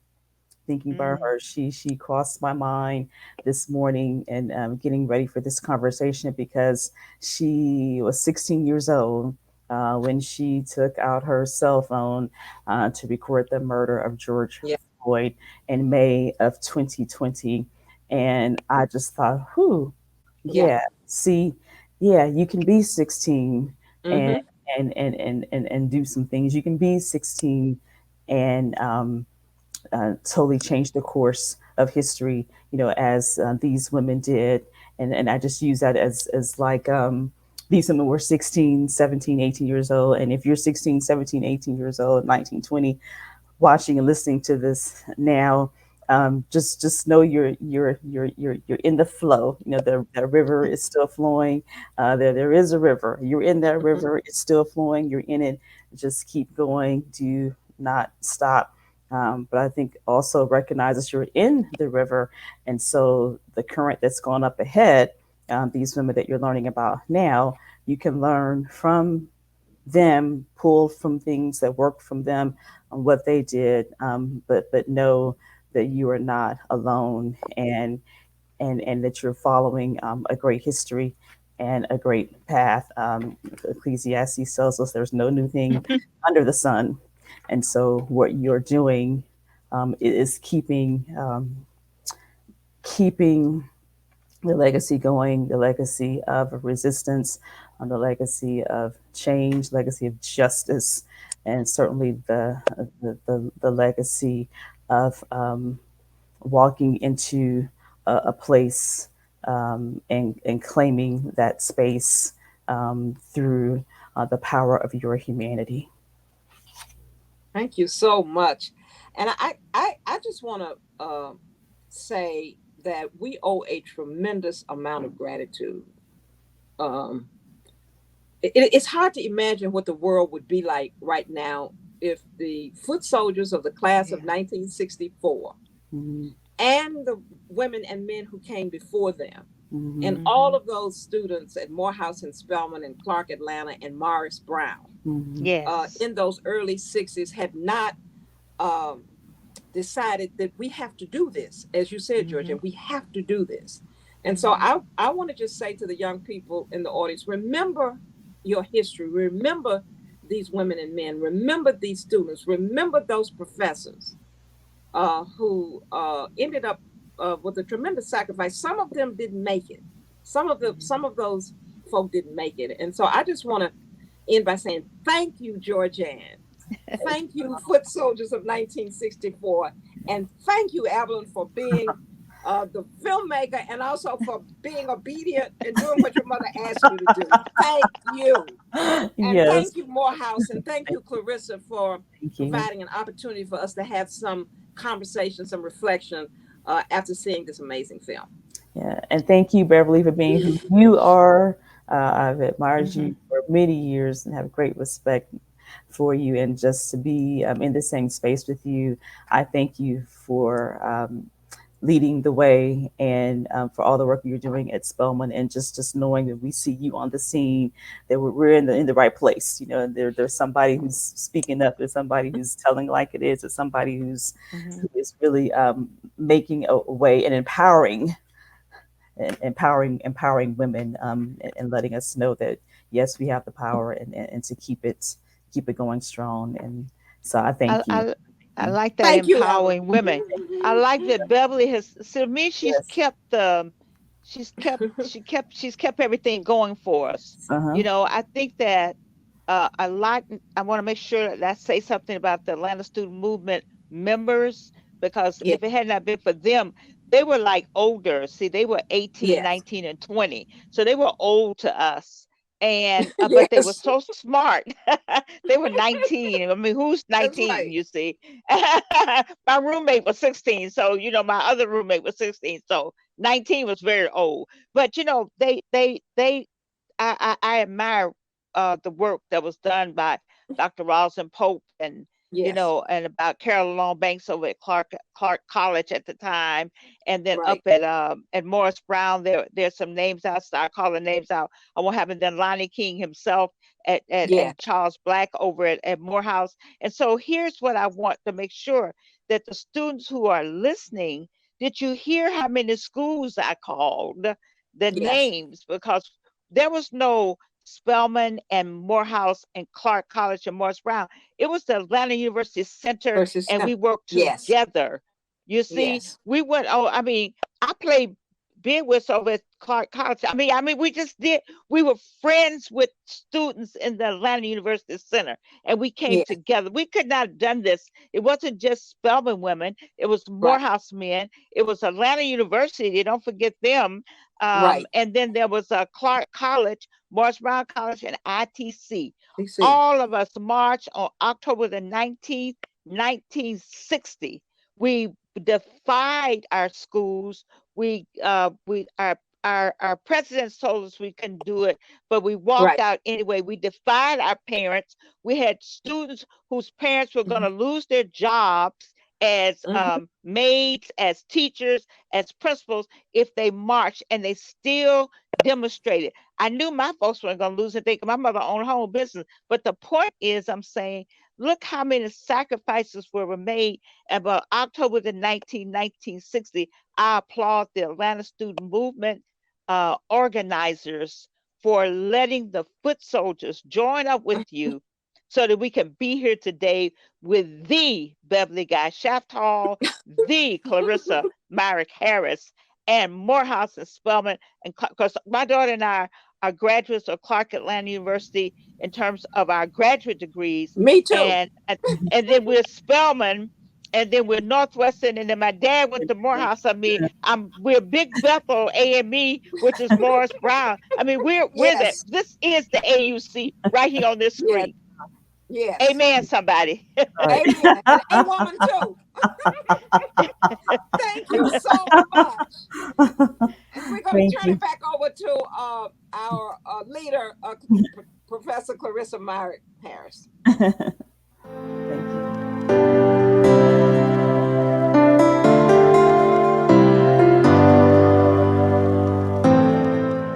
[SPEAKER 3] thinking about her. She crossed my mind this morning, and getting ready for this conversation, because she was 16 years old when she took out her cell phone to record the murder of George
[SPEAKER 1] Yeah.
[SPEAKER 3] Floyd in May of 2020. And I just thought,
[SPEAKER 1] Yeah.
[SPEAKER 3] yeah, see, yeah, you can be 16 and
[SPEAKER 1] Mm-hmm.
[SPEAKER 3] and do some things. You can be 16 and totally change the course of history, as these women did. And I just use that as like, these women were 16, 17, 18 years old. And if you're 16, 17, 18 years old, 19, 20, watching and listening to this now, just know you're in the flow. The river is still flowing. There is a river. You're in that
[SPEAKER 1] Mm-hmm.
[SPEAKER 3] river. It's still flowing. You're in it. Just keep going. Do not stop. But I think also recognize that you're in the river, and so the current that's gone up ahead, these women that you're learning about now, you can learn from them, pull from things that work from them, on what they did, but know that you are not alone, and that you're following a great history and a great path. Ecclesiastes tells us there's no new thing under the sun, and so what you're doing is keeping the legacy going, the legacy of resistance, the legacy of change, legacy of justice, and certainly the legacy of walking into a place, and claiming that space through the power of your humanity.
[SPEAKER 1] Thank you so much. And I just want to say that we owe a tremendous amount of gratitude. Um, it's hard to imagine what the world would be like right now if the foot soldiers of the class of 1964
[SPEAKER 3] Mm-hmm.
[SPEAKER 1] and the women and men who came before them, and
[SPEAKER 3] Mm-hmm.
[SPEAKER 1] all of those students at Morehouse and Spelman and Clark Atlanta and Morris Brown
[SPEAKER 3] Mm-hmm.
[SPEAKER 2] Yes.
[SPEAKER 1] in those early 60s had not um, decided that we have to do this, as you said, Georgia, we have to do this. And so I want to just say to the young people in the audience, remember your history, remember these women and men, remember these students, remember those professors who ended up with a tremendous sacrifice. Some of them didn't make it. Some of those folk didn't make it. And so I just want to end by saying thank you, Georgianne. Thank you, foot soldiers of 1964. And thank you, Avalyn, for being the filmmaker and also for being obedient and doing what your mother asked you to do. Thank you. And
[SPEAKER 3] Yes,
[SPEAKER 1] thank you, Morehouse. And thank you, Clarissa, for
[SPEAKER 3] thank you.
[SPEAKER 1] providing an opportunity for us to have some conversation, some reflection after seeing this amazing film.
[SPEAKER 3] Yeah, and thank you, Beverly, for being who you are. I've admired you for many years and have great respect for you. And just to be in the same space with you, I thank you for leading the way, and for all the work you're doing at Spelman, and just knowing that we see you on the scene, that we're in the right place. There's somebody who's speaking up, there's somebody who's telling like it is, there's somebody who is really making a way and empowering women, and letting us know that yes, we have the power, and to keep it going strong. And so I
[SPEAKER 2] I,
[SPEAKER 3] thank you.
[SPEAKER 2] I I like that
[SPEAKER 1] Thank you, Avalyn.
[SPEAKER 2] empowering women. I like that Beverly has, to me,
[SPEAKER 3] Yes.
[SPEAKER 2] she's kept everything going for us.
[SPEAKER 3] Uh-huh.
[SPEAKER 2] I think that I want to make sure that I say something about the Atlanta Student Movement members, because
[SPEAKER 1] Yeah.
[SPEAKER 2] if it had not been for them, they were like older. See, they were 18,
[SPEAKER 1] Yes.
[SPEAKER 2] 19, and 20. So they were old to us. And but they were
[SPEAKER 1] Yes.
[SPEAKER 2] so smart. They were 19. I mean, who's
[SPEAKER 1] That's
[SPEAKER 2] 19,
[SPEAKER 1] right.
[SPEAKER 2] you see? My roommate was 16. So, my other roommate was 16. So 19 was very old. But I admire the work that was done by Dr. Roslyn Pope
[SPEAKER 1] Yes.
[SPEAKER 2] and about Carolyn Long Banks over at Clark College at the time, and then up
[SPEAKER 1] Right.
[SPEAKER 2] at Morris Brown. There's some names I'll start calling names out. I won't have it. Then Lonnie King himself
[SPEAKER 1] Yeah.
[SPEAKER 2] and Charles Black over at Morehouse. And so here's what I want to make sure that the students who are listening, did you hear how many schools I called, the
[SPEAKER 1] Yes.
[SPEAKER 2] names? Because there was no Spelman and Morehouse and Clark College and Morris Brown. It was the Atlanta University Center,
[SPEAKER 1] Versus.
[SPEAKER 2] and we worked
[SPEAKER 1] Yes.
[SPEAKER 2] together. You see,
[SPEAKER 1] Yes.
[SPEAKER 2] we went. Oh, I mean, I played bid with over at Clark College. I mean, we just did. We were friends with students in the Atlanta University Center, and we came
[SPEAKER 1] Yes.
[SPEAKER 2] together. We could not have done this. It wasn't just Spelman women. It was
[SPEAKER 1] Right.
[SPEAKER 2] Morehouse men. It was Atlanta University. Don't forget them.
[SPEAKER 1] Right.
[SPEAKER 2] And then there was Clark College, Morris Brown College, and ITC.
[SPEAKER 1] You see.
[SPEAKER 2] All of us marched on October the 19th, 1960. We defied our schools. Our presidents told us we couldn't do it, but we walked
[SPEAKER 1] Right.
[SPEAKER 2] out anyway. We defied our parents. We had students whose parents were going
[SPEAKER 1] Hmm.
[SPEAKER 2] to lose their jobs as
[SPEAKER 1] Hmm.
[SPEAKER 2] maids, as teachers, as principals if they marched, and they still demonstrated. I knew my folks weren't going to lose anything. My mother owned her own business. But the point is, I'm saying, look how many sacrifices were made. About October the 19th, 1960, I applaud the Atlanta student movement organizers for letting the foot soldiers join up with you so that we can be here today with the Beverly Guy Shaftall, the Clarissa Myrick Harris, and Morehouse and Spelman. And because my daughter and I are graduates of Clark Atlanta University in terms of our graduate degrees,
[SPEAKER 1] Me too.
[SPEAKER 2] and then we're Spelman, and then we're Northwestern, and then my dad went to Morehouse. I mean, we're Big Bethel AME, which is Morris Brown. I mean, we're that.
[SPEAKER 1] Yes.
[SPEAKER 2] This is the AUC right here on this
[SPEAKER 1] Yes.
[SPEAKER 2] screen.
[SPEAKER 1] Yes.
[SPEAKER 2] Amen, somebody.
[SPEAKER 3] Right.
[SPEAKER 1] Amen. And a woman too. Thank you so much. And we're going to
[SPEAKER 3] Thank
[SPEAKER 1] turn
[SPEAKER 3] you.
[SPEAKER 1] it back over to our leader, Professor Clarissa Myrick Harris.